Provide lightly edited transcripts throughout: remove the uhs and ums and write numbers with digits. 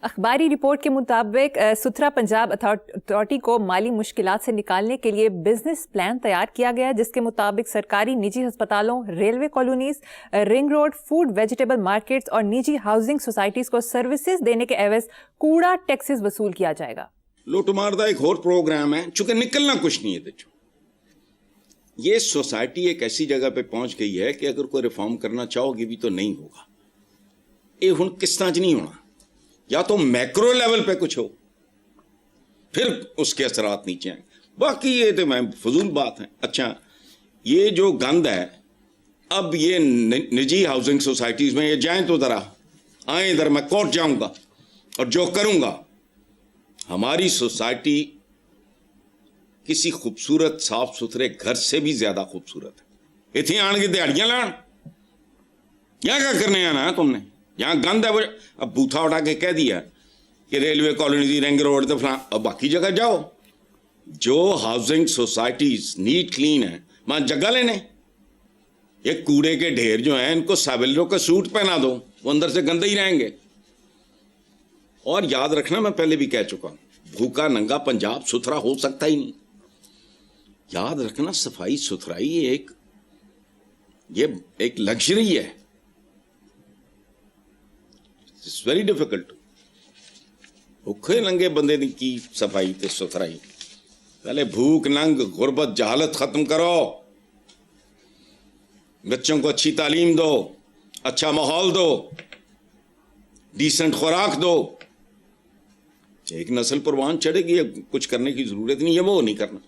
اخباری رپورٹ کے مطابق ستھرا پنجاب اتھارٹی کو مالی مشکلات سے نکالنے کے لیے بزنس پلان تیار کیا گیا، جس کے مطابق سرکاری نجی ہسپتالوں، railway colonies, ring road, food vegetable markets اور نجی ہاؤسنگ سوسائٹیز کو سروسز دینے کے عوض کوڑا ٹیکسز وصول کیا جائے گا۔ لوٹ مار دا ایک اور پروگرام ہے، چونکہ نکلنا کچھ نہیں ہے۔ یہ سوسائٹی ایک ایسی جگہ پہ پہنچ گئی ہے کہ اگر کوئی ریفارم کرنا چاہو گی بھی تو نہیں ہوگا۔ یہ ہن کس طرح نہیں ہونا، یا تو میکرو لیول پہ کچھ ہو پھر اس کے اثرات نیچے آئیں۔ باقی یہ تو میں فضول بات ہے۔ اچھا، یہ جو گند ہے، اب یہ نجی ہاؤسنگ سوسائٹیز میں یہ جائیں تو ذرا آئیں ادھر، میں کورٹ جاؤں گا اور جو کروں گا۔ ہماری سوسائٹی کسی خوبصورت صاف ستھرے گھر سے بھی زیادہ خوبصورت ہے۔ اتنے آن کے دیہڑیاں لان، یہاں کیا کرنے آنا ہے تم نے؟ یہاں گند ہے۔ اب بوتھا اٹھا کے کہہ دیا کہ ریلوے کالونی، رنگ روڈ تو فلاں، اب باقی جگہ جاؤ۔ جو ہاؤسنگ سوسائٹیز نیٹ کلین ہیں وہاں جگہ لینے۔ یہ کوڑے کے ڈھیر جو ہیں ان کو سیولروں کا سوٹ پہنا دو، وہ اندر سے گندے ہی رہیں گے۔ اور یاد رکھنا، میں پہلے بھی کہہ چکا ہوں، بھوکا ننگا پنجاب ستھرا ہو سکتا ہی نہیں۔ یاد رکھنا، صفائی ستھرائی یہ ایک لگژری ہے۔ It's very difficult. بھوکے ننگے بندے کی صفائی تے ستھرائی، پہلے بھوک ننگ غربت جہالت ختم کرو، بچوں کو اچھی تعلیم دو، اچھا ماحول دو، ڈیسنٹ خوراک دو۔ ایک نسل پروان چڑھے گی، کچھ کرنے کی ضرورت نہیں ہے، وہ نہیں کرنا۔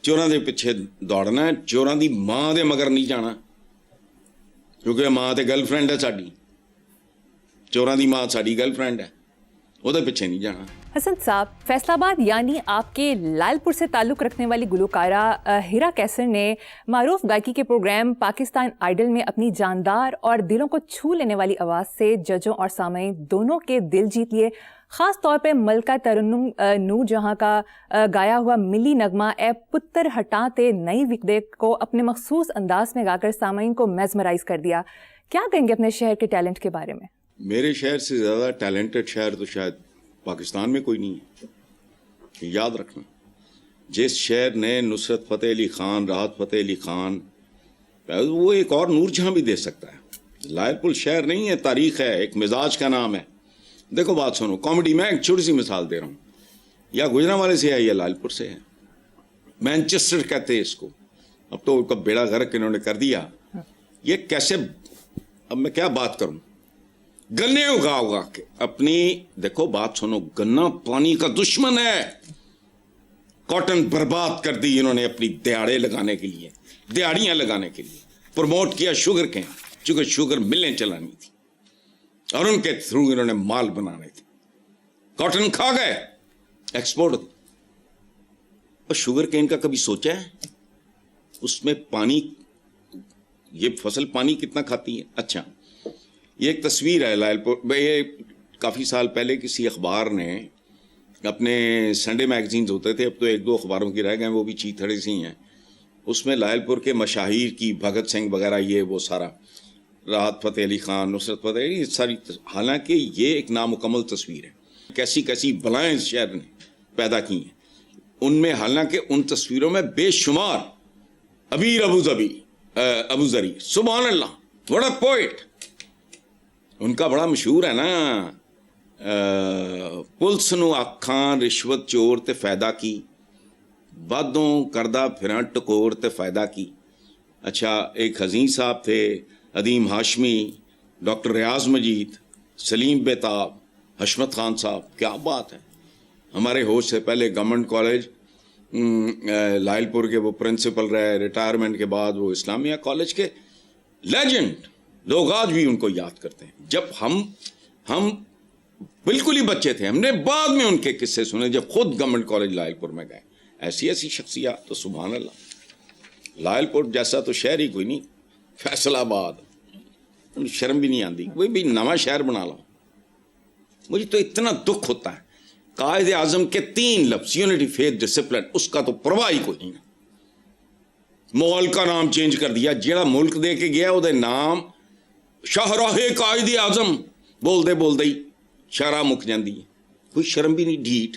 چوراں دے پیچھے دوڑنا ہے، چوراں دی ماں دے مگر نہیں جانا، کیونکہ ماں تے گرل فرینڈ ہے ساڈی، چوراں دی ماں ساڈی گرل فرینڈ ہے، وہ دے پیچھے نہیں جانا۔ حسن صاحب، فیصل آباد یعنی آپ کے لال پور سے تعلق رکھنے والی گلوکارہ ہیرا کیسر نے معروف گائیکی کے پروگرام پاکستان آئیڈل میں اپنی جاندار اور دلوں کو چھو لینے والی آواز سے ججوں اور سامعین دونوں کے دل جیت لیے۔ خاص طور پہ ملکہ ترنم نور جہاں کا گایا ہوا ملی نغمہ اے پتر ہٹاں تے نئی وکدے کو اپنے مخصوص انداز میں گا کر سامعین کو میزمرائز کر دیا۔ کیا کہیں گے اپنے شہر کے ٹیلنٹ کے بارے میں؟ میرے شہر سے زیادہ ٹیلنٹڈ شہر تو شاید پاکستان میں کوئی نہیں ہے۔ یاد رکھنا، جس شہر نے نصرت فتح علی خان، راحت فتح علی خان، وہ ایک اور نور جہاں بھی دے سکتا ہے۔ لائل پور شہر نہیں ہے، تاریخ ہے، ایک مزاج کا نام ہے۔ دیکھو بات سنو، کامیڈی میں ایک چھوٹی سی مثال دے رہا ہوں، یا گجرانوالے سے ہے یا لائل پور سے ہے، مینچسٹر کہتے ہیں اس کو، اب تو اس کا بیڑا غرق انہوں نے کر دیا۔ یہ کیسے، اب میں کیا بات کروں، گنے اگا کے اپنی، دیکھو بات سنو، گنا پانی کا دشمن ہے۔ کاٹن برباد کر دی انہوں نے اپنی دیہڑے لگانے کے لیے، دیہڑیاں لگانے کے لیے، پروموٹ کیا شوگر کین، چونکہ شوگر ملیں چلانی تھی اور ان کے تھرو انہوں نے مال بنانے تھے۔ کاٹن کھا گئے، ایکسپورٹ دی۔ اور شوگر کین کا کبھی سوچا ہے اس میں پانی، یہ فصل پانی کتنا کھاتی ہے؟ اچھا، یہ ایک تصویر ہے لائل پور، یہ کافی سال پہلے کسی اخبار نے اپنے سنڈے میگزینز ہوتے تھے، اب تو ایک دو اخباروں کی رہ گئے، وہ بھی چیتھڑے سی ہیں، اس میں لائل پور کے مشاہیر کی، بھگت سنگھ وغیرہ، یہ وہ سارا، راحت فتح علی خان، نصرت فتح علی، ساری، حالانکہ یہ ایک نامکمل تصویر ہے، کیسی کیسی بلائیں اس شہر نے پیدا کی ہیں ان میں، حالانکہ ان تصویروں میں بے شمار ابیر ابو ذری، سبحان اللہ، بڑا پوئٹ، ان کا بڑا مشہور ہے نا، پلس نو آکھاں رشوت چور تے فائدہ کی، بادوں کردہ پھراں ٹکور تے فائدہ کی۔ اچھا، ایک حزین صاحب تھے، عدیم ہاشمی، ڈاکٹر ریاض مجید، سلیم بیتاب، حشمت خان صاحب، کیا بات ہے۔ ہمارے ہوش سے پہلے گورنمنٹ کالج لائل پور کے وہ پرنسپل رہے، ریٹائرمنٹ کے بعد وہ اسلامیہ کالج کے لیجنڈ، لوگ آج بھی ان کو یاد کرتے ہیں۔ جب ہم بالکل ہی بچے تھے، ہم نے بعد میں ان کے قصے سنے جب خود گورنمنٹ کالج لائل پور میں گئے۔ ایسی شخصیات، تو سبحان اللہ، لائل پور جیسا تو شہر ہی کوئی نہیں۔ فیصل آباد، شرم بھی نہیں آتی، کوئی بھی نواں شہر بنا لو۔ مجھے تو اتنا دکھ ہوتا ہے، قائد اعظم کے 3 لفظ، یونٹی، فیتھ، ڈسپلن، اس کا تو پرواہ ہی کوئی نہیں۔ مغل کا نام چینج کر دیا، جیڑا ملک دے کے گیا وہ نام شاہراہ قائد اعظم، ਬੋਲਦੇ ਬੋਲਦੇ ਹੀ ਸ਼ਾਰਾ ਮੁੱਕ ਜਾਂਦੀ ਹੈ, ਕੋਈ ਸ਼ਰਮ ਵੀ ਨਹੀਂ, ਢੀਠ।